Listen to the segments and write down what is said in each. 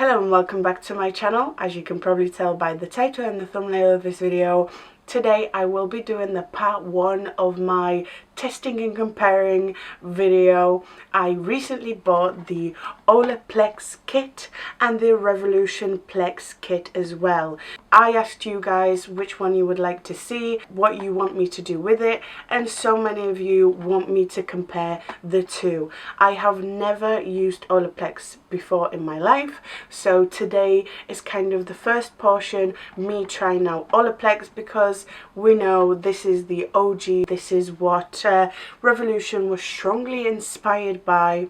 Hello and welcome back to my channel. As you can probably tell by the title and the thumbnail of this video, today I will be doing the part 1 of my testing and comparing video. I recently bought the Olaplex kit and the Revolution Plex kit as well. I asked you guys which one you would like to see, what you want me to do with it, and so many of you want me to compare the two. I have never used Olaplex before in my life, so today is kind of the first portion, me trying out Olaplex, because we know this is the OG, this is what Revolution was strongly inspired by.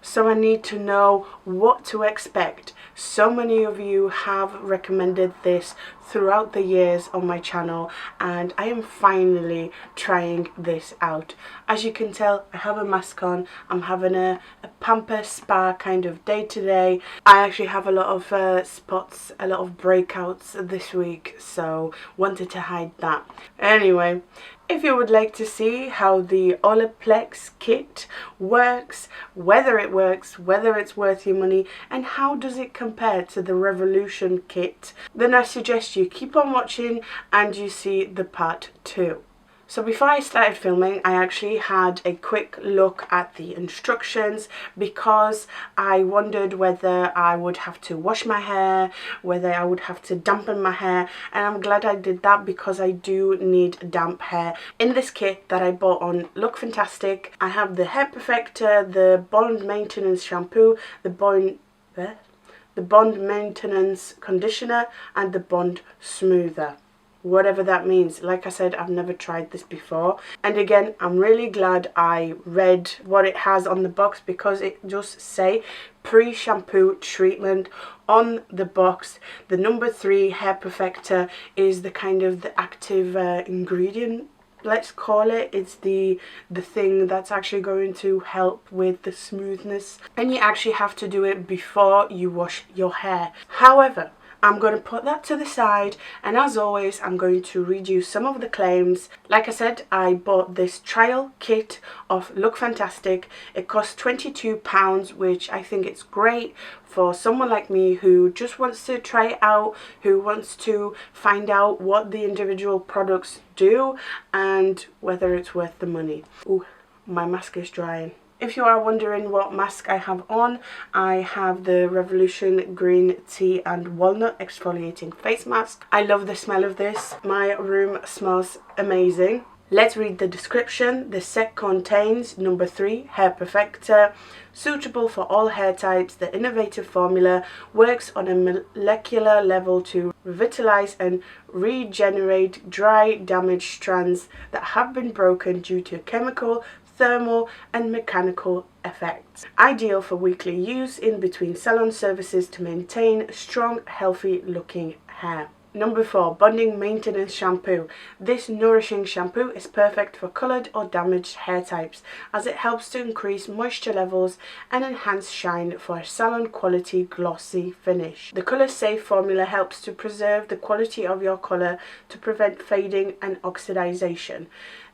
So I need to know what to expect. So many of you have recommended this throughout the years on my channel, and I am finally trying this out. As you can tell, I have a mask on. I'm having a pamper spa kind of day today. I actually have a lot of spots, a lot of breakouts this week, so wanted to hide that. Anyway, if you would like to see how the Olaplex kit works, whether it's worth your money, and how does it compare to the Revolution kit, then I suggest you keep on watching and you see the part 2. So before I started filming, I actually had a quick look at the instructions because I wondered whether I would have to wash my hair, whether I would have to dampen my hair, and I'm glad I did that because I do need damp hair. In this kit that I bought on Look Fantastic, I have the hair perfector, the bond maintenance shampoo, the bond maintenance conditioner, and the bond smoother. Whatever that means. Like I said, I've never tried this before, and again, I'm really glad I read what it has on the box because it just say pre-shampoo treatment on the box. The number 3 hair perfector is the kind of the active ingredient, let's call it. It's the thing that's actually going to help with the smoothness, and you actually have to do it before you wash your hair. However, I'm going to put that to the side, and as always, I'm going to read you some of the claims. Like I said, I bought this trial kit of Look Fantastic. It cost £22, which I think it's great for someone like me who just wants to try it out, who wants to find out what the individual products do and whether it's worth the money. Ooh, my mask is drying. If you are wondering what mask I have on, I have the Revolution Green Tea and Walnut Exfoliating Face Mask. I love the smell of this. My room smells amazing. Let's read the description. The set contains number 3 hair perfector, suitable for all hair types. The innovative formula works on a molecular level to revitalize and regenerate dry, damaged strands that have been broken due to chemical, thermal and mechanical effects. Ideal for weekly use in between salon services to maintain strong, healthy looking hair. Number 4, bonding maintenance shampoo. This nourishing shampoo is perfect for coloured or damaged hair types as it helps to increase moisture levels and enhance shine for a salon quality glossy finish. The colour safe formula helps to preserve the quality of your colour to prevent fading and oxidization.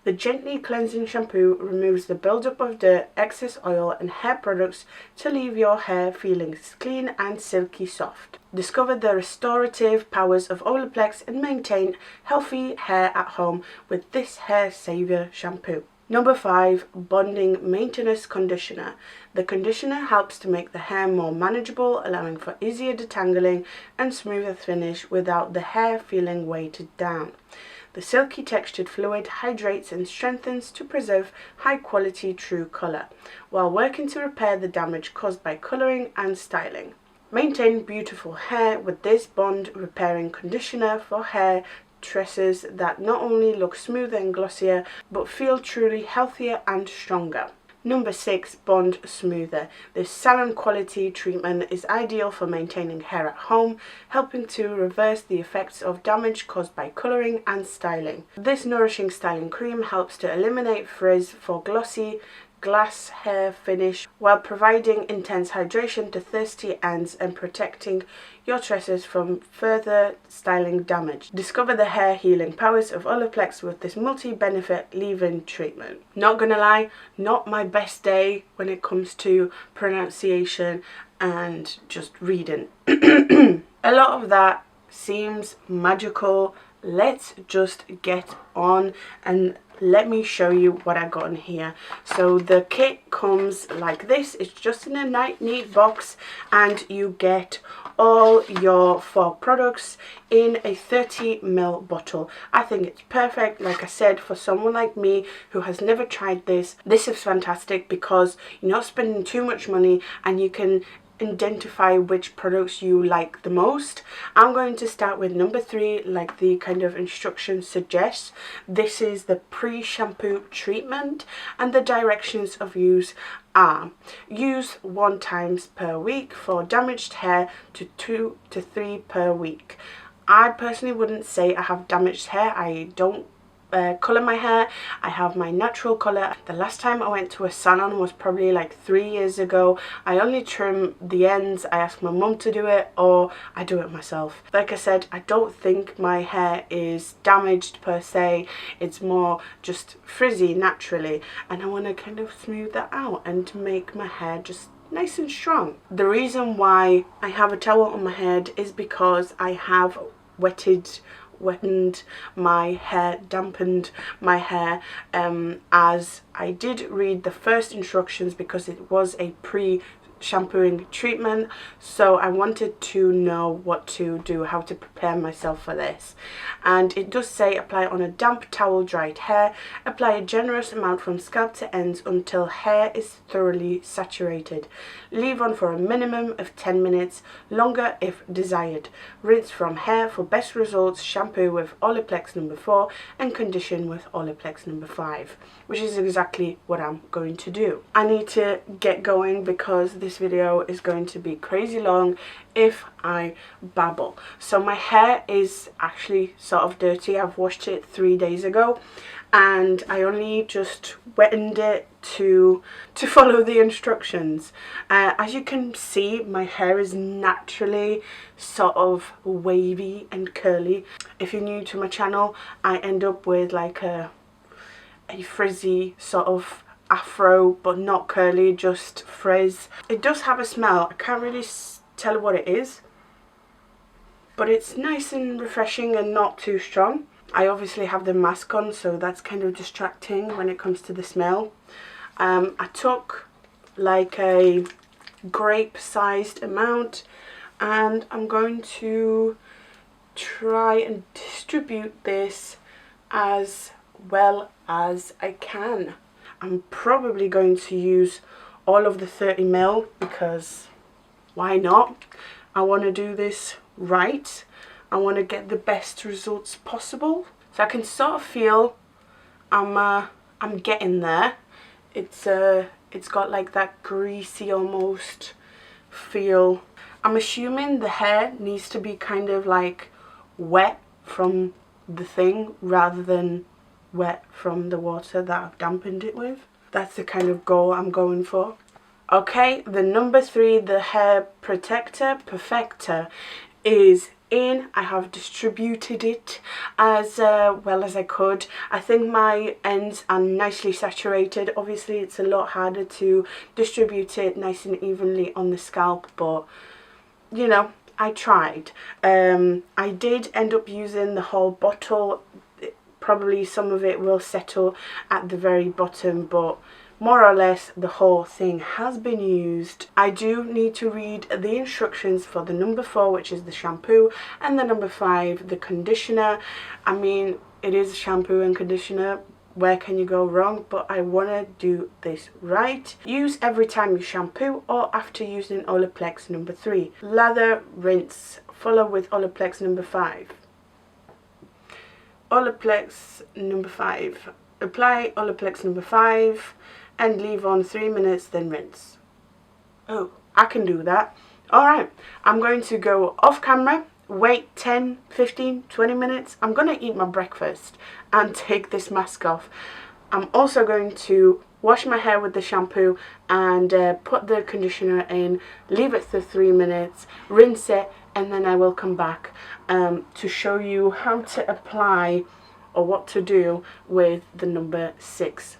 The gently cleansing shampoo removes the buildup of dirt, excess oil and hair products to leave your hair feeling clean and silky soft. Discover the restorative powers of Olaplex and maintain healthy hair at home with this hair savior shampoo. Number 5, bonding maintenance conditioner. The conditioner helps to make the hair more manageable, allowing for easier detangling and smoother finish without the hair feeling weighted down. The silky textured fluid hydrates and strengthens to preserve high quality true colour, while working to repair the damage caused by colouring and styling. Maintain beautiful hair with this bond repairing conditioner for hair tresses that not only look smoother and glossier, but feel truly healthier and stronger. Number 6, bond smoother. This salon quality treatment is ideal for maintaining hair at home, helping to reverse the effects of damage caused by colouring and styling. This nourishing styling cream helps to eliminate frizz for glossy, glass hair finish while providing intense hydration to thirsty ends and protecting your tresses from further styling damage. Discover the hair healing powers of Olaplex with this multi-benefit leave-in treatment. Not gonna lie, not my best day when it comes to pronunciation and just reading. A lot of that seems magical. Let's just get on and let me show you what I got in here. So the kit comes like this. It's just in a neat box, and you get all your 4 products in a 30 ml bottle. I think it's perfect. Like I said, for someone like me who has never tried this, this is fantastic because you're not spending too much money and you can identify which products you like the most. I'm going to start with number 3, like the kind of instructions suggest. This is the pre-shampoo treatment, and the directions of use are: use 1 time per week for damaged hair, to 2 to 3 per week. I personally wouldn't say I have damaged hair. I don't colour my hair. I have my natural colour. The last time I went to a salon was probably like 3 years ago. I only trim the ends. I ask my mum to do it, or I do it myself. Like I said, I don't think my hair is damaged per se. It's more just frizzy naturally, and I want to kind of smooth that out and make my hair just nice and strong. The reason why I have a towel on my head is because I have wettened my hair, dampened my hair, as I did read the first instructions because it was a shampooing treatment, so I wanted to know what to do, how to prepare myself for this. And it does say apply on a damp towel, dried hair. Apply a generous amount from scalp to ends until hair is thoroughly saturated. Leave on for a minimum of 10 minutes, longer if desired. Rinse from hair. For best results, shampoo with Olaplex number 4 and condition with Olaplex number 5, which is exactly what I'm going to do. I need to get going because this video is going to be crazy long if I babble. So my hair is actually sort of dirty. I've washed it 3 days ago, and I only just wetted it to follow the instructions. As you can see, my hair is naturally sort of wavy and curly. If you're new to my channel, I end up with like a frizzy sort of afro, but not curly, just frizz. It does have a smell. I can't really tell what it is, but it's nice and refreshing and not too strong. I obviously have the mask on, so that's kind of distracting when it comes to the smell. I took like a grape-sized amount, and I'm going to try and distribute this as well as I can. I'm probably going to use all of the 30 ml because why not? I want to do this right. I want to get the best results possible. So I can sort of feel I'm getting there. It's got like that greasy almost feel. I'm assuming the hair needs to be kind of like wet from the thing rather than wet from the water that I've dampened it with. That's the kind of goal I'm going for. Okay, the number 3, the hair protector perfector, is in. I have distributed it as well as I could. I think my ends are nicely saturated. Obviously it's a lot harder to distribute it nice and evenly on the scalp, but you know, I tried. I did end up using the whole bottle. Probably some of it will settle at the very bottom, but more or less the whole thing has been used. I do need to read the instructions for the number 4, which is the shampoo, and the number 5, the conditioner. I mean, it is shampoo and conditioner. Where can you go wrong? But I want to do this right. Use every time you shampoo or after using Olaplex number 3. Lather, rinse. Follow with Olaplex number 5. Olaplex number 5. Apply Olaplex number 5 and leave on 3 minutes, then rinse. Oh, I can do that. Alright, I'm going to go off camera, wait 10, 15, 20 minutes. I'm going to eat my breakfast and take this mask off. I'm also going to wash my hair with the shampoo and put the conditioner in, leave it for 3 minutes, rinse it, and then I will come back to show you how to apply or what to do with the number 6,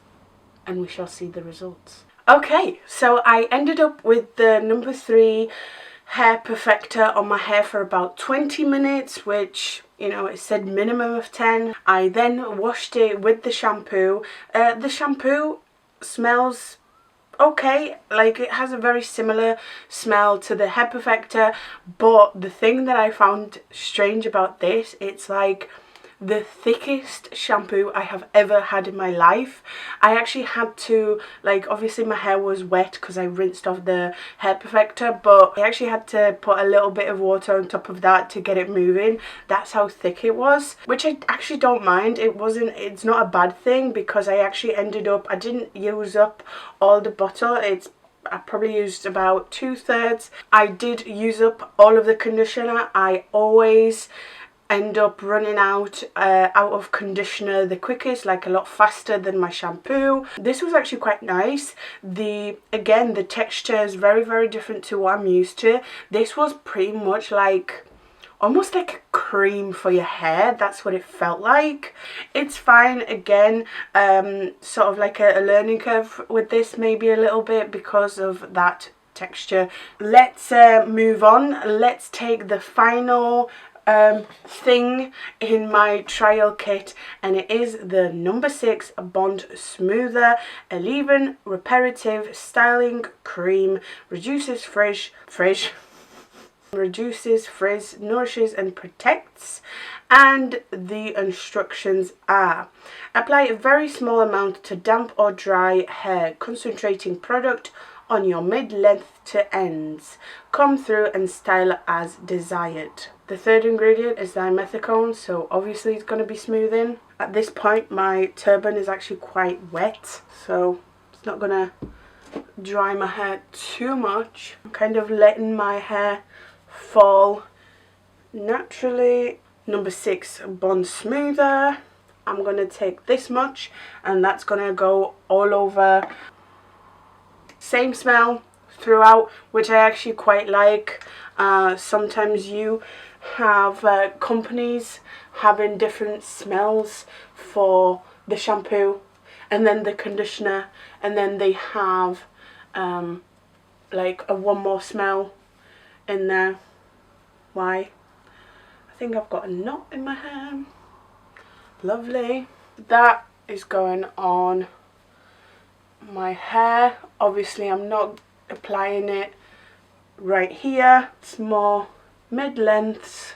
and we shall see the results. Okay, so I ended up with the number 3 hair perfector on my hair for about 20 minutes, which, you know, it said minimum of 10. I then washed it with the shampoo. The shampoo smells okay, like it has a very similar smell to the hair perfector, but the thing that I found strange about this, it's like the thickest shampoo I have ever had in my life. I actually had to, like, obviously my hair was wet because I rinsed off the hair perfector, but I actually had to put a little bit of water on top of that to get it moving. That's how thick it was, which I actually don't mind. It's not a bad thing, because I actually ended up, I didn't use up all the bottle. I probably used about 2/3. I did use up all of the conditioner. I always end up running out of conditioner the quickest, like a lot faster than my shampoo. This was actually quite nice. Again, the texture is very, very different to what I'm used to. This was pretty much like almost like a cream for your hair. That's what it felt like. It's fine. Again, sort of like a learning curve with this, maybe a little bit, because of that texture. Let's move on. Let's take the final thing in my trial kit, and it is the number 6 Bond Smoother, a leave-in reparative styling cream. Reduces frizz, nourishes and protects. And the instructions are: apply a very small amount to damp or dry hair, concentrating product on your mid-length to ends. Comb through and style as desired. The third ingredient is dimethicone, so obviously it's going to be smoothing. At this point my turban is actually quite wet, so it's not going to dry my hair too much. I'm kind of letting my hair fall naturally. Number 6 Bond Smoother. I'm going to take this much, and that's going to go all over. Same smell throughout, which I actually quite like. Sometimes you have companies having different smells for the shampoo and then the conditioner, and then they have like a one more smell in there. Why? I think I've got a knot in my hair. Lovely. That is going on my hair. Obviously I'm not applying it right here. It's more mid-lengths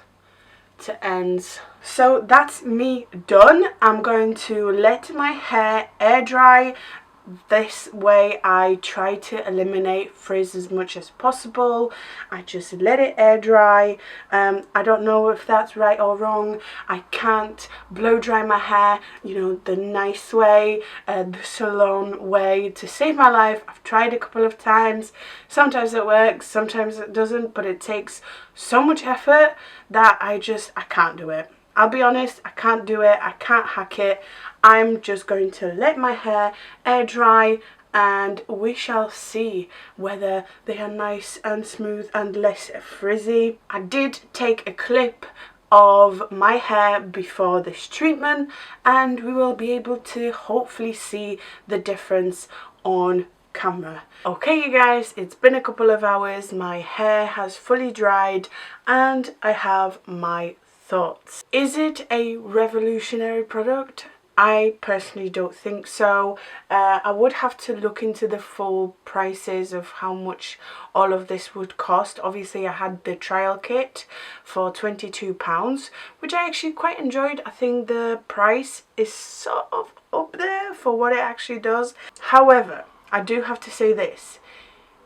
to ends. So that's me done. I'm going to let my hair air dry. This way I try to eliminate frizz as much as possible. I just let it air dry. I don't know if that's right or wrong. I can't blow dry my hair, you know, the nice way, the salon way to save my life. I've tried a couple of times. Sometimes it works, sometimes it doesn't, but it takes so much effort that I can't do it. I'll be honest, I can't do it. I can't hack it. I'm just going to let my hair air dry, and we shall see whether they are nice and smooth and less frizzy. I did take a clip of my hair before this treatment, and we will be able to hopefully see the difference on camera. Okay you guys, it's been a couple of hours. My hair has fully dried and I have my thoughts. Is it a revolutionary product? I personally don't think so. I would have to look into the full prices of how much all of this would cost. Obviously I had the trial kit for £22, which I actually quite enjoyed. I think the price is sort of up there for what it actually does. However, I do have to say this.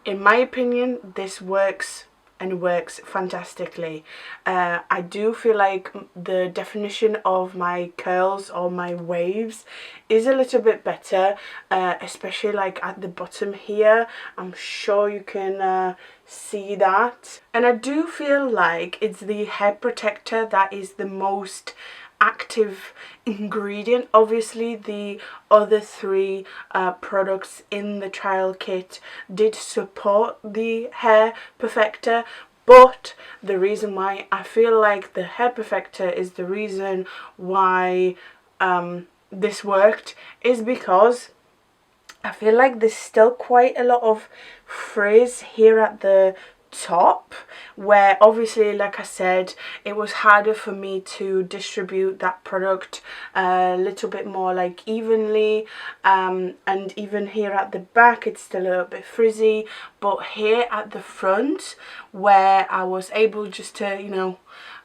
In my opinion, this works and works fantastically. I do feel like the definition of my curls or my waves is a little bit better, especially like at the bottom here. I'm sure you can see that. And I do feel like it's the hair protector that is the most active ingredient. Obviously the other 3 products in the trial kit did support the hair perfector, but the reason why I feel like the hair perfector is the reason why this worked is because I feel like there's still quite a lot of frizz here at the top, where obviously, like I said, it was harder for me to distribute that product a little bit more like evenly, and even here at the back it's still a little bit frizzy, but here at the front, where I was able just to, you know,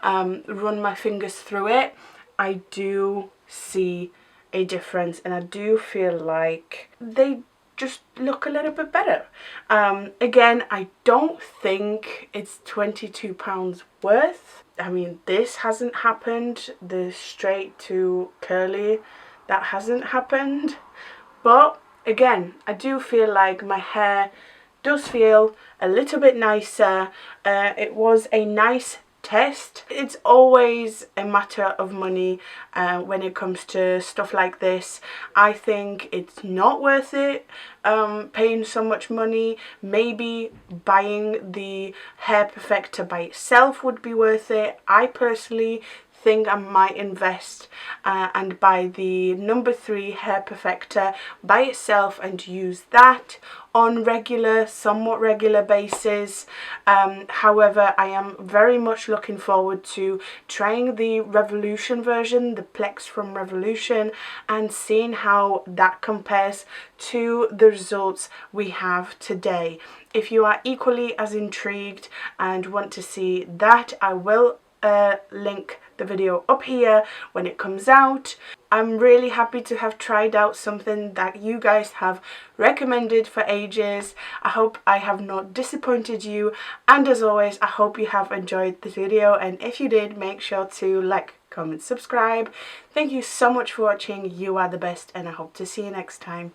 run my fingers through it, I do see a difference, and I do feel like they just look a little bit better. Again, I don't think it's £22 worth. I mean, this hasn't happened, the straight to curly, that hasn't happened, but again, I do feel like my hair does feel a little bit nicer. It was a nice test. It's always a matter of money when it comes to stuff like this. I think it's not worth it paying so much money. Maybe buying the hair perfector by itself would be worth it. I personally think I might invest and buy the number 3 hair perfector by itself and use that on somewhat regular basis. However, I am very much looking forward to trying the Revolution version, the Plex from Revolution, and seeing how that compares to the results we have today. If you are equally as intrigued and want to see that, I will link the video up here when it comes out. I'm really happy to have tried out something that you guys have recommended for ages. I hope I have not disappointed you, and as always, I hope you have enjoyed this video, and if you did, make sure to like, comment, subscribe. Thank you so much for watching. You are the best, and I hope to see you next time.